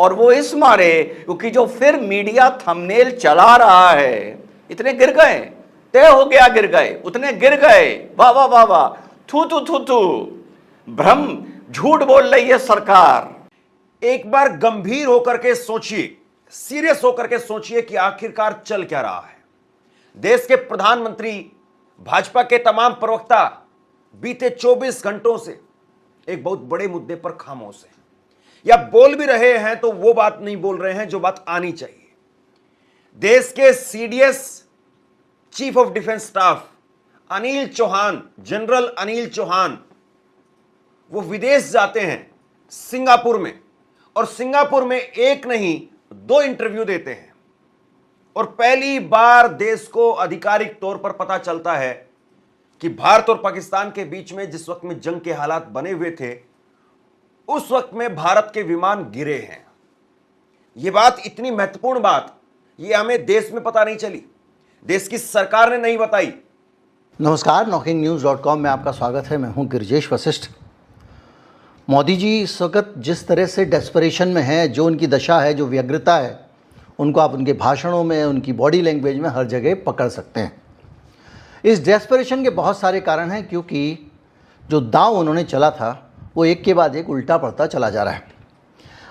और वो इस मारे क्योंकि जो फिर मीडिया थंबनेल चला रहा है, इतने गिर गए, तय हो गया गिर गए, उतने गिर गए, वाह वाह वाह वाह, थू थू थू थू, भ्रम, झूठ बोल रही है सरकार। एक बार गंभीर होकर के सोचिए, सीरियस होकर के सोचिए कि आखिरकार चल क्या रहा है। देश के प्रधानमंत्री, भाजपा के तमाम प्रवक्ता बीते 24 घंटों से एक बहुत बड़े मुद्दे पर खामोश हैं, या बोल भी रहे हैं तो वो बात नहीं बोल रहे हैं जो बात आनी चाहिए। देश के CDS, chief of defence staff Anil Chauhan, general Anil Chauhan, वो विदेश जाते हैं सिंगापुर में, और सिंगापुर में एक नहीं 2 इंटरव्यू देते हैं, और पहली बार देश को आधिकारिक तौर पर पता चलता है कि भारत और पाकिस्तान के बीच में जिस वक्त में जंग के हालात बने हुए थे, उस वक्त में भारत के विमान गिरे हैं। यह बात, इतनी महत्वपूर्ण बात, यह हमें देश में पता नहीं चली, देश की सरकार ने नहीं बताई। नमस्कार, knockinnews.com में आपका स्वागत है। मैं हूं गिरिजेश वशिष्ठ। मोदी जी इस वक्त जिस तरह से डेस्परेशन में हैं, जो उनकी दशा है, जो व्यग्रता है, उनको आप उनके भाषणों में, उनकी बॉडी लैंग्वेज में हर जगह पकड़ सकते हैं। इस डेस्परेशन के बहुत सारे कारण हैं, क्योंकि जो दांव उन्होंने चला था वो एक के बाद एक उल्टा पड़ता चला जा रहा है।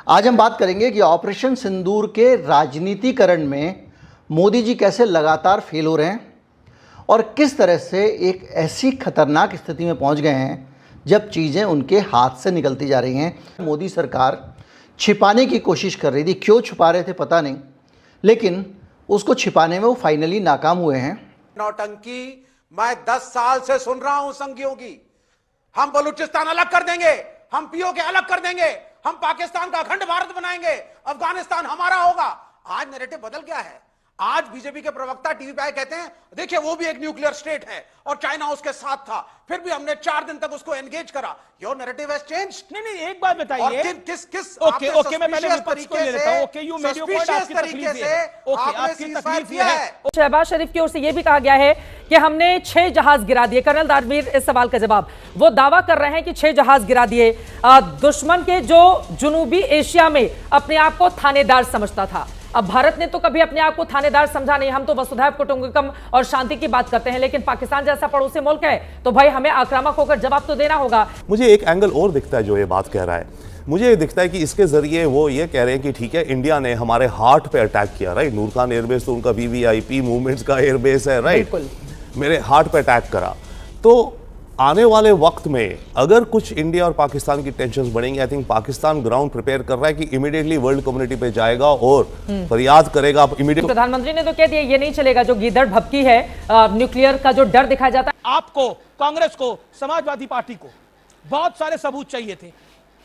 आज हम बात करेंगे कि ऑपरेशन सिंदूर के राजनीतिकरण में मोदी जी कैसे लगातार फेल हो रहे हैं और किस तरह से एक ऐसी खतरनाक स्थिति में पहुंच गए हैं जब चीज़ें उनके हाथ से निकलती जा रही हैं। मोदी सरकार छिपाने की कोशिश कर रही थी, क्यों छुपा रहे थे पता नहीं, लेकिन उसको छिपाने में वो फाइनली नाकाम हुए हैं। नौटंकी मैं 10 साल से सुन रहा हूं संघियों की। हम बलूचिस्तान अलग कर देंगे, हम पीओके अलग कर देंगे, हम पाकिस्तान का अखंड भारत बनाएंगे, अफगानिस्तान हमारा होगा। आज नैरेटिव बदल गया है। आज बीजेपी के प्रवक्ता टीवी पे आए, कहते हैं देखिए वो भी एक न्यूक्लियर स्टेट है और चाइना उसके साथ था, फिर भी हमने 4 दिन तक उसको एंगेज करा। Your narrative has changed. नहीं, एक बात बताइए। किस ओके मैं पहले विपक्ष को ले लेता हूं। Okay, you made your point, आपकी तकलीफ है। ओके, आपकी तकलीफ ये है। शहबाज शरीफ की ओर से यह भी कहा गया है कि हमने 6 जहाज गिरा दिए। कर्नल दानवीर इस सवाल का जवाब, वो दावा कर रहे हैं कि 6 जहाज गिरा दिए। दुश्मन के जो जनूबी एशिया में अपने आप को थानेदार समझता था, अब भारत ने तो कभी अपने आप को थानेदार समझा नहीं। हम तो वसुधैव कुटुंबकम और शांति की बात करते हैं, लेकिन पाकिस्तान जैसा पड़ोसी मुल्क है तो भाई हमें आक्रामक होकर जवाब तो देना होगा। मुझे एक एंगल और दिखता है जो ये बात कह रहा है। मुझे दिखता है कि इसके जरिए वो ये कह रहे हैं कि ठीक है, इंडिया ने हमारे हार्ट पे अटैक किया, राइट। नूर खान एयरबेस तो उनका वीवीआईपी मूवमेंट्स का एयरबेस है, राइट। मेरे हार्ट पे अटैक करा, तो आने वाले वक्त में अगर कुछ इंडिया और पाकिस्तान की टेंशंस बढ़ेंगी, I think Pakistan ground prepare कर रहा है कि इमीडिएटली वर्ल्ड कम्युनिटी पे जाएगा और फरियाद करेगा। प्रधानमंत्री ने तो कह दिया ये नहीं चलेगा, जो गीदड़ भपकी है, न्यूक्लियर का जो डर दिखाया जाता है। आपको, कांग्रेस को, समाजवादी पार्टी को बहुत सारे सबूत चाहिए थे,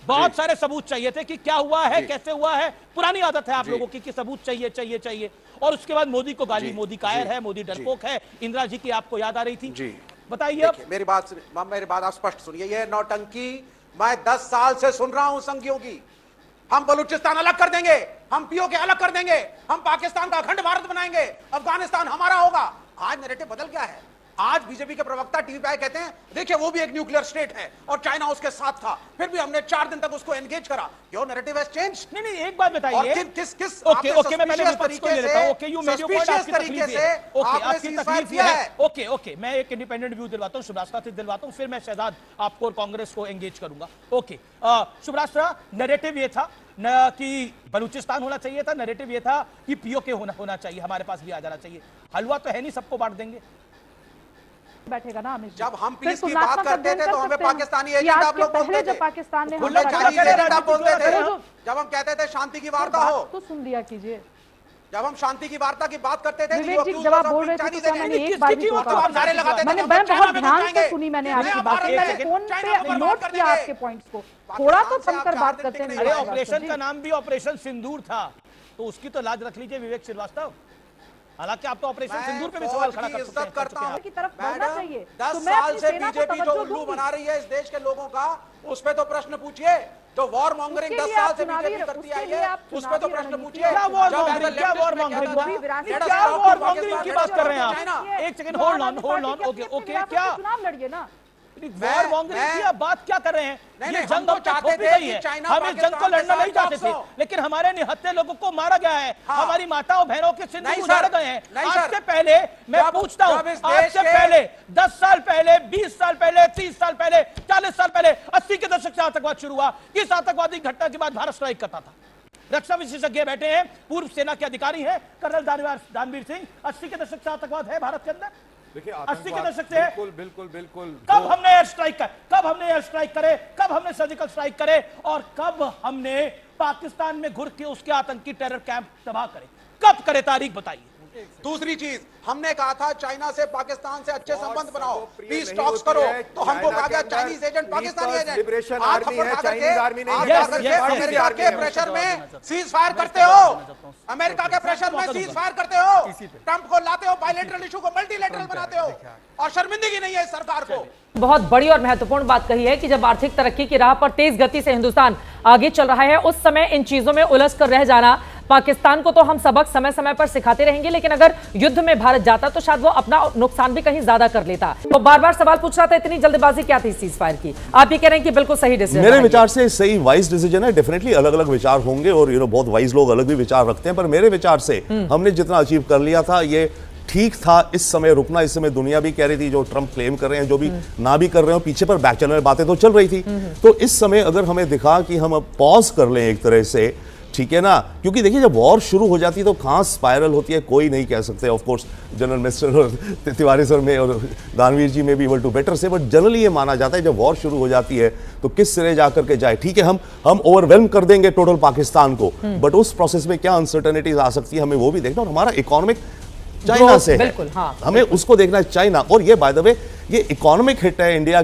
बहुत सारे सबूत चाहिए थे कि क्या हुआ है, कैसे हुआ है। पुरानी आदत है आप लोगों की कि सबूत चाहिए चाहिए चाहिए, और उसके बाद मोदी को गाली, मोदी कायर है, मोदी डरपोक है। इंदिरा जी की आपको याद आ रही थी। बताइए अब। मेरी बात आप स्पष्ट सुनिए। ये नौटंकी मैं 10 साल से सुन रहा हूं संघियों की। हम बलूचिस्तान अलग कर देंगे, हम पीओके अलग कर देंगे, हम पाकिस्तान का अखंड भारत बनाएंगे, अफगानिस्तान हमारा होगा। आज नैरेटिव बदल गया है। आज बीजेपी के प्रवक्ता टीवी पे आए, कहते हैं देखिए वो भी एक न्यूक्लियर स्टेट है और चाइना उसके साथ था, फिर भी हमने 4 दिन तक उसको एंगेज करा। Your narrative has changed. नहीं, एक बात बताइए। किस ओके मैं पहले विपक्ष को ले लेता हूं। Okay, you made your point, आपकी तकलीफ है। ओके, आपकी तकलीफ है। ओके मैं एक इंडिपेंडेंट व्यू दिलवाता हूं, शुभराष्ट्र से दिलवाता हूं, फिर मैं शहजाद आपको और कांग्रेस को एंगेज करूंगा। ओके, शुभराष्ट्र, नैरेटिव ये था न कि बलूचिस्तान होना चाहिए था, नैरेटिव ये था कि पीओके होना चाहिए, हमारे पास भी आ जाना चाहिए। हलवा तो है नहीं, सबको बांट देंगे। बैठेगा ना हमें। जब हम पीस की बात करते थे तो हमें पाकिस्तानी एजेंट आप लोग बोलते थे। पाकिस्तान ने खुले चाइनीज एजेंट आप बोलते थे। जब हम कहते थे शांति की वार्ता हो तो सुन लिया कीजिए। जब हम शांति की वार्ता की बात करते थे, विवेक जी जवाब बोल रहे थे तो मैंने एक बार भी आप नारे लगाते थे। मैंने बहुत ध्यान से सुनी, मैंने आपकी बातें फोन पे नोट किया आपके पॉइंट्स को। थोड़ा तो थमकर बात करते हैं। अरे ऑपरेशन का नाम भी ऑपरेशन सिंदूर था, तो उसकी तो लाज रख लीजिए विवेक श्रीवास्तव। हालांकि आप तो ऑपरेशन सिंदूर पे भी सवाल खड़ा कर सकते हैं। करता हूं की तरफ बढ़ना चाहिए। 10 साल से बीजेपी जो उल्लू बना रही है इस देश के लोगों का, उस पे तो प्रश्न पूछिए। जो वॉर मॉन्गरिंग 10 साल से बीजेपी करती आई है, उस पे तो प्रश्न पूछिए। क्या वॉर मॉन्गरिंग की बात कर रहे हैं आप? एक सेकंड, होल्ड ऑन। ओके, क्या चुनाव लड़िए ना। वॉर मॉन्गरिंग की आप बात क्या कर रहे हैं? नहीं, ये हम जंग तो अब तक चाहते थोपी थे गई कि है। चाइना हम इस जंग को पाकिस्तान लड़ना के नहीं साथ चाहते थे, talks हो। लेकिन हमारे निहत्थे लोगों को मारा गया है। हाँ। हमारी माताओं बहनों के सिंदूर नहीं उजाड़े सर, गए हैं। नहीं आज सर। से पहले मैं जब- पूछता हूं, जब इस आज देश से के- पहले 10 साल पहले, 20 साल पहले, 30 साल पहले, 40 साल पहले, 80 के दशक से आतंकवाद शुरू हुआ। किस आतंकवादी घटना के बाद भारत स्ट्राइक करता था? रक्षा विशेषज्ञ बैठे हैं, पूर्व सेना के अधिकारी हैं, कर्नल दानवीर सिंह। 80 के दशक से आतंकवाद है भारत के अंदर? देखिए 80 के दशक से है। बिल्कुल कब हमने एयर स्ट्राइक करे, कब हमने सर्जिकल स्ट्राइक करे, और कब हमने पाकिस्तान में घुस के उसके आतंकी टेरर कैंप तबाह करे? कब करे? तारीख बताइए। दूसरी चीज, हमने कहा था चाइना से पाकिस्तान से अच्छे संबंध बनाओ, प्रिय पीस नहीं टॉक्स होती करो, है। तो हमको चाइना कहा के गया अंदर Chinese agent, Pakistani People's agent. Liberation आप Army खबर है, खा Chinese करके- army नहीं आप है। Yes, जाकर के yes, yes, अमेरिका yes, के yes, प्रेशर yes, में yes, सीज फायर करते हो, अमेरिका के प्रेशर में सीज फायर करते हो, ट्रंप को लाते हो, बायलैटरल इशू को मल्टीलैटरल बनाते हो, और शर्मिंदगी नहीं है इस सरकार को। बहुत बड़ी और महत्वपूर्ण बात कही है कि जब आर्थिक तरक्की की राह पर तेज गति से हिंदुस्तान आगे चल रहा है, उस समय इन चीजों में उलझ कर रह जाना, पाकिस्तान को तो हम सबक समय समय पर सिखाते रहेंगे, लेकिन अगर युद्ध में भारत जाता तो शायद वो अपना नुकसान भी कहीं ज्यादा कर लेता। वो बार बार सवाल पूछ रहा था, इतनी जल्दबाजी क्या थी सीज फायर की? आप ये कह रहे हैं कि बिल्कुल सही डिसीजन। मेरे विचार से सही वाइज डिसीजन है। डेफिनेटली अलग अलग विचार होंगे और बहुत वाइज लोग अलग भी विचार रखते हैं, पर मेरे विचार से हमने जितना अचीव कर लिया था ये ठीक था। इस समय रुकना, इस समय दुनिया भी कह रही थी, जो ट्रंप क्लेम कर रहे हैं, जो भी ना भी कर रहे हो, पीछे पर बैक चैनल में बातें तो चल रही थी। तो इस समय अगर हमें दिखा कि हम अब पॉज कर लें एक तरह से, ठीक है ना, क्योंकि देखिए जब वॉर शुरू हो जाती है तो कहाँ स्पाइरल होती है कोई नहीं कह सकते। ऑफ कोर्स जनरल मिनिस्टर और तिवारी सर में और दानवीर जी में भी एबल टू बेटर से, बट जनरली ये माना जाता है जब वॉर शुरू हो जाती है तो किस सिरे जाकर के जाए। ठीक है, हम ओवरवेलम कर देंगे टोटल पाकिस्तान को, बट उस प्रोसेस में क्या अनसर्टेनिटीज आ सकती है हमें वो भी देखना। और हमारा इकोनॉमिक चाइना से है, बिल्कुल, हाँ, हमें उसको देखना है, चाइना। और ये बाय द वे ये इकोनॉमिक हिट है इंडिया